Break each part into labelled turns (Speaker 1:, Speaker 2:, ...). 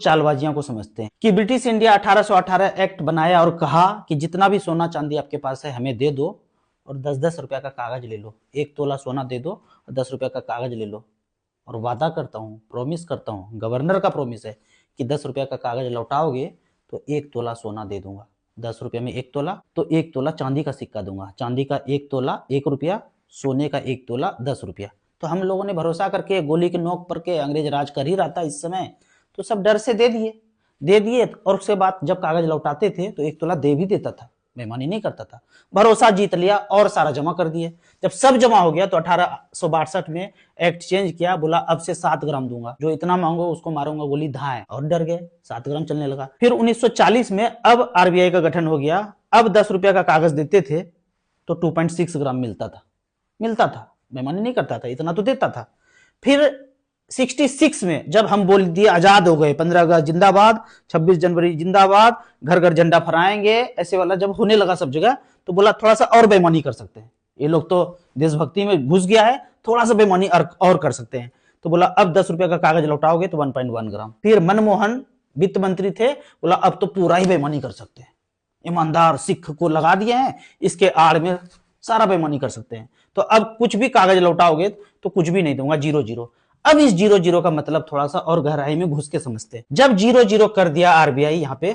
Speaker 1: कुछ चालबाजियां को समझते हैं कि ब्रिटिश इंडिया 1818 एक्ट बनाया और कहा कि जितना भी सोना चांदी आपके पास है हमें दे दो और 10-10 रुपया का कागज ले लो, 1 तोला सोना दे दो और 10 रुपया का कागज ले लो, और वादा करता हूँ, प्रॉमिस करता हूँ, गवर्नर का प्रॉमिस है कि 10 रुपया का कागज लौटाओगे तो 1 तोला सोना दे दूंगा। 10 रुपये में 1 तोला तो 1 तोला चांदी का सिक्का दूंगा, चांदी का 1 तोला 1 रुपया, सोने का 1 तोला 10 रुपया। तो हम लोगों ने भरोसा करके गोली की नोक पर के अंग्रेज राज कर ही रहा था इस समय, तो सब डर से दे दिए और उसके बाद जब कागज लौटाते थे तो 1 तोला दे भी देता था, बेईमानी नहीं करता था। भरोसा जीत लिया और सारा जमा कर दिए। जब सब जमा हो गया तो 1862 में एक्ट चेंज किया, बोला अब से 7 ग्राम दूंगा, जो इतना मांगो उसको मारूंगा गोली धाए, और डर गए, 7 ग्राम चलने लगा। फिर 1940 में अब आरबीआई का गठन हो गया। अब 10 रुपया का कागज देते थे तो 2.6 ग्राम मिलता था, बेईमानी नहीं करता था, इतना तो देता था। फिर 66 में जब हम बोल दिए आजाद हो गए, 15 अगस्त जिंदाबाद, 26 जनवरी जिंदाबाद, घर घर झंडा फहराएंगे, ऐसे वाला जब होने लगा सब जगह, तो बोला थोड़ा सा और बेईमानी कर सकते हैं, ये लोग तो देशभक्ति में घुस गया है, थोड़ा सा बेईमानी और कर सकते हैं। तो बोला अब 10 रुपया का कागज लौटाओगे तो 1.1 ग्राम। फिर मनमोहन वित्त मंत्री थे, बोला अब तो पूरा ही बेईमानी कर सकते हैं, ईमानदार सिख को लगा दिए हैं, इसके आड़ में सारा बेईमानी कर सकते हैं। तो अब कुछ भी कागज लौटाओगे तो कुछ भी नहीं दूंगा, 0-0। अब इस 0-0 का मतलब थोड़ा सा और गहराई में घुस के समझते हैं। जब 0-0 कर दिया आरबीआई, यहां पे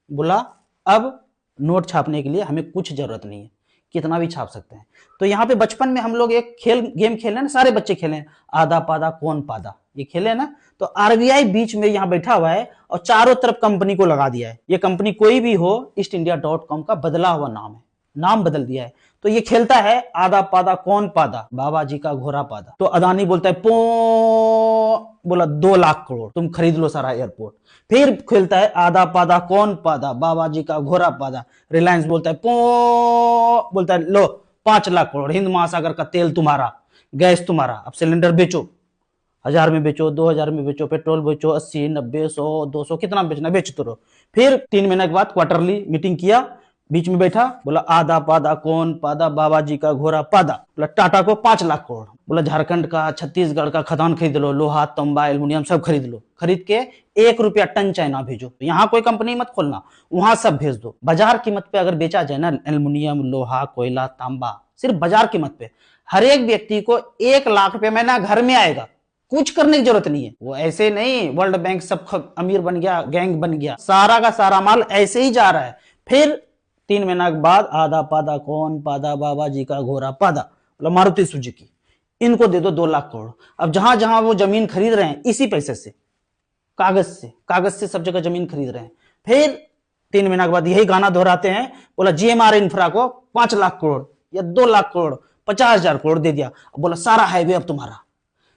Speaker 1: बोला अब नोट छापने के लिए हमें कुछ जरूरत नहीं है, कितना भी छाप सकते हैं। तो यहाँ पे बचपन में हम लोग एक गेम खेले ना, सारे बच्चे खेले, आधा पादा कौन पादा, ये खेले ना। तो आरबीआई बीच में यहाँ बैठा हुआ है और चारों तरफ कंपनी को लगा दिया है। ये कंपनी कोई भी हो, ईस्टइंडिया.com का बदला हुआ नाम है, नाम बदल दिया है। तो ये खेलता है आधा पादा कौन पादा, बाबा जी का घोड़ा पादा। तो अदानी बोलता है पो, बोला 2 लाख करोड़ तुम खरीद लो सारा एयरपोर्ट। फिर खेलता है आधा पादा कौन पादा, बाबा जी का घोड़ा पादा। रिलायंस बोलता है पो, बोलता है लो 5 लाख करोड़, हिंद महासागर का तेल तुम्हारा, गैस तुम्हारा, अब सिलेंडर बेचो, 1000 में बेचो, 2000 में बेचो, पेट्रोल बेचो, 80, 90, 100, 200 कितना बेचना बेचते रहो। फिर 3 महीने के बाद क्वार्टरली मीटिंग किया, बीच में बैठा, बोला आधा पादा कौन पादा, बाबा जी का घोड़ा पादा। बोला टाटा को 5 लाख करोड़, बोला झारखंड का, छत्तीसगढ़ का खदान खरीद लो, लोहा तांबा एल्युमिनियम सब खरीद लो, खरीद के 1 रुपया टन चाइना भेजो, यहाँ कोई कंपनी मत खोलना, वहां सब भेज दो। बाजार कीमत पे अगर बेचा जाए ना एल्युमिनियम, लोहा, कोयला, तांबा, सिर्फ बाजार कीमत पे हर एक व्यक्ति को 1 लाख रुपया महीना घर में आएगा, कुछ करने की जरूरत नहीं है। वो ऐसे नहीं वर्ल्ड बैंक सब अमीर बन गया, गैंग बन गया, सारा का सारा माल ऐसे ही जा रहा है। फिर 3 महीना के बाद आधा पादा कौन पादा, बाबा जी का घोड़ा पादा, बोला मारुति सुजुकी, इनको दे दो 2 लाख करोड़। अब जहां जहां वो जमीन खरीद रहे हैं इसी पैसे से, कागज से सब जगह जमीन खरीद रहे हैं। फिर 3 महीना के बाद यही गाना दोहराते हैं, बोला जीएमआर इंफ्रा को 5 लाख करोड़ या 2 लाख करोड़, 50,000 करोड़ दे दिया, बोला सारा हाईवे अब तुम्हारा।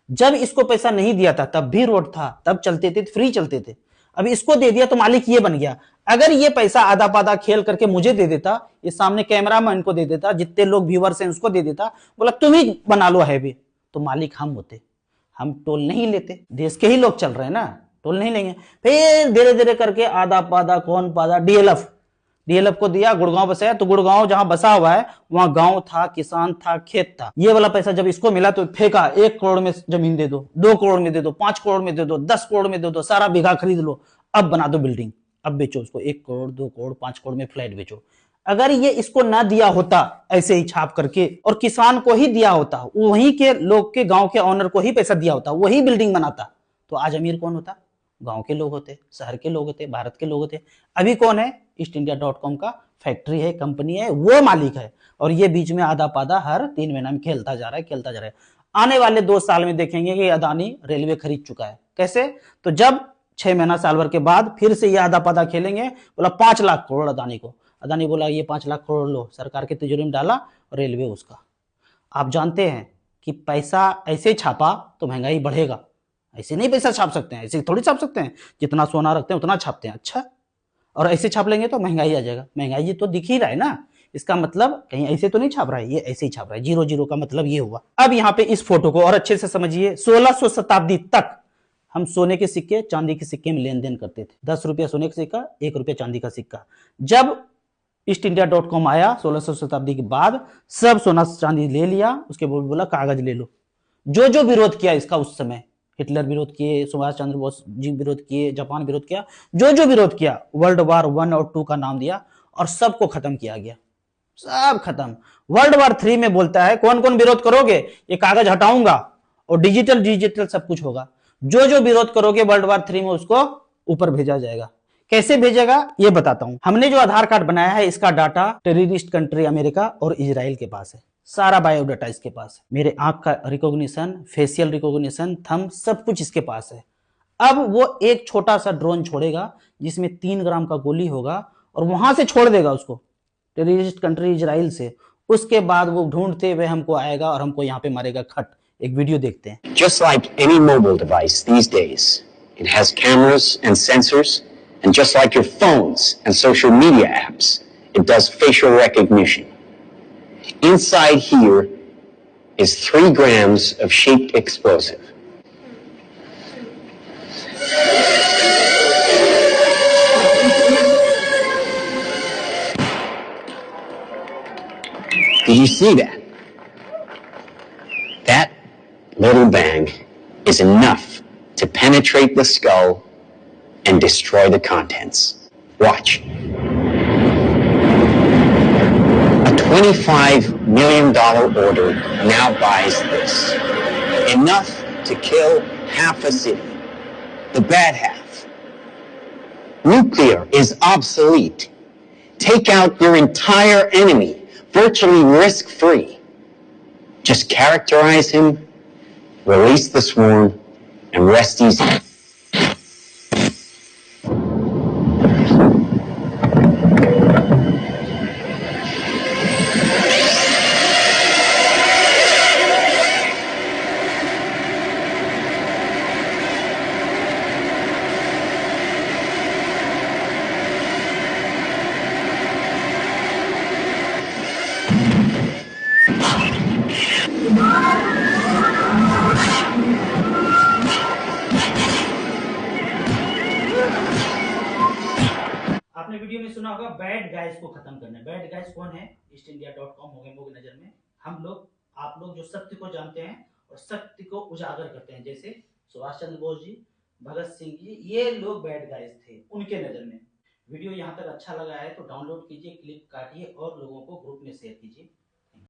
Speaker 1: जब इसको पैसा नहीं दिया था तब भी रोड था, तब चलते थे, फ्री चलते थे। अब इसको दे दिया तो मालिक ये बन गया। अगर ये पैसा आधा पादा खेल करके मुझे दे देता, ये सामने कैमरा मैन को दे देता, जितने लोग व्यूअर्स हैं उसको दे देता, बोला तुम ही बना लो हाईवे, तो मालिक हम होते, हम टोल नहीं लेते, देश के ही लोग चल रहे हैं ना, टोल नहीं लेंगे। फिर धीरे धीरे करके आधा पादा कौन पादा, डीएलएफ को दिया, गुड़गांव बसाया, तो गुड़गांव जहां बसा हुआ है वहां गांव था, किसान था, खेत था। ये वाला पैसा जब इसको मिला तो फेंका, 1 करोड़ में जमीन दे दो, 2 करोड़ में दे दो, 5 करोड़ में दे दो, 10 करोड़ में दे दो, सारा बीघा खरीद लो, अब बना दो बिल्डिंग, अब बेचो उसको 1 करोड़, 2 करोड़, 5 करोड़ में फ्लैट बेचो। अगर ये इसको ना दिया होता ऐसे ही छाप करके और किसान को ही दिया होता, वहीं के लोग के गांव के ऑनर को ही पैसा दिया होता, वही बिल्डिंग बनाता, तो आज अमीर कौन होता? गांव के लोग होते, शहर के लोग होते, भारत के लोग होते। अभी कौन है? ईस्टइंडिया.com का फैक्ट्री है, कंपनी है, वो मालिक है। और ये बीच में आधा पादा हर 3 महीना में खेलता जा रहा है। आने वाले 2 साल में देखेंगे कि अदानी रेलवे खरीद चुका है। कैसे? तो जब 6 महीना साल भर के बाद फिर से ये आधा पादा खेलेंगे, बोला 5 लाख करोड़ अदानी को। अदानी बोला ये 5 लाख करोड़ लो, सरकार के तिजोरी में डाला, रेलवे उसका। आप जानते हैं कि पैसा ऐसे छापा तो महंगाई बढ़ेगा, ऐसे नहीं पैसा छाप सकते हैं, ऐसे थोड़ी छाप सकते हैं, जितना सोना रखते हैं उतना छापते हैं। अच्छा, और ऐसे छाप लेंगे तो महंगाई आ जाएगा। महंगाई तो दिख ही रहा है ना, इसका मतलब कहीं ऐसे तो नहीं छाप रहा है, ये ऐसे ही छाप रहा है। 0-0 का मतलब ये हुआ। अब यहाँ पे इस फोटो को और अच्छे से समझिए। 1600 शताब्दी तक हम सोने के सिक्के, चांदी के सिक्के में लेन देन करते थे। 10 रुपया सोने का सिक्का, 1 रुपया चांदी का सिक्का। जब ईस्टइंडिया.com आया 1600 शताब्दी के बाद, सब सोना चांदी ले लिया, उसके बोला कागज ले लो। जो जो विरोध किया इसका उस समय, हिटलर विरोध किए, सुभाष चंद्र बोस जी विरोध किए, जापान विरोध किया, जो जो विरोध किया वर्ल्ड वार 1 और 2 का नाम दिया और सबको खत्म किया गया, सब खत्म। वर्ल्ड वार 3 में बोलता है कौन कौन विरोध करोगे, ये कागज हटाऊंगा और डिजिटल डिजिटल सब कुछ होगा, जो जो विरोध करोगे वर्ल्ड वार 3 में उसको ऊपर भेजा जाएगा। कैसे भेजेगा ये बताता हूं। हमने जो आधार कार्ड बनाया है इसका डाटा टेररिस्ट कंट्री अमेरिका और इजराइल के पास है, सारा बायोडाटा इसके पास है, मेरे आंख का रिकॉग्निशन, फेशियल रिकॉग्निशन, थंब, सब कुछ इसके पास है। अब वो एक छोटा सा ड्रोन छोड़ेगा जिसमें 3 ग्राम का गोली होगा और वहां से छोड़ देगा उसको, टेररिस्ट कंट्री इजराइल से। उसके बाद वो ढूंढते हुए हमको आएगा और हमको यहाँ पे मारेगा खट। एक वीडियो देखते हैं।
Speaker 2: Just like any mobile device these days, it has cameras and sensors, and just like your phones and social media apps, it does facial recognition. Inside here is 3 grams of shaped explosive. Did you see that? That little bang is enough to penetrate the skull and destroy the contents. Watch. A $25 million order now buys this. Enough to kill half a city. The bad half. Nuclear is obsolete. Take out your entire enemy, virtually risk-free. Just characterize him, release the swarm, and rest easy.
Speaker 1: आपने video में सुना होगा bad guys को खत्म करना। Bad guys कौन है? ईस्टइंडिया.com मोगेम्बो की नजर में हम लोग, आप लोग जो सत्य को जानते हैं और सत्य को उजागर करते हैं, जैसे सुभाष चंद्र बोस जी, भगत सिंह जी, ये लोग बैड गाइस थे उनके नजर में। वीडियो यहाँ तक अच्छा लगा है तो डाउनलोड कीजिए, क्लिप काटिए और लोगों को ग्रुप में शेयर कीजिए।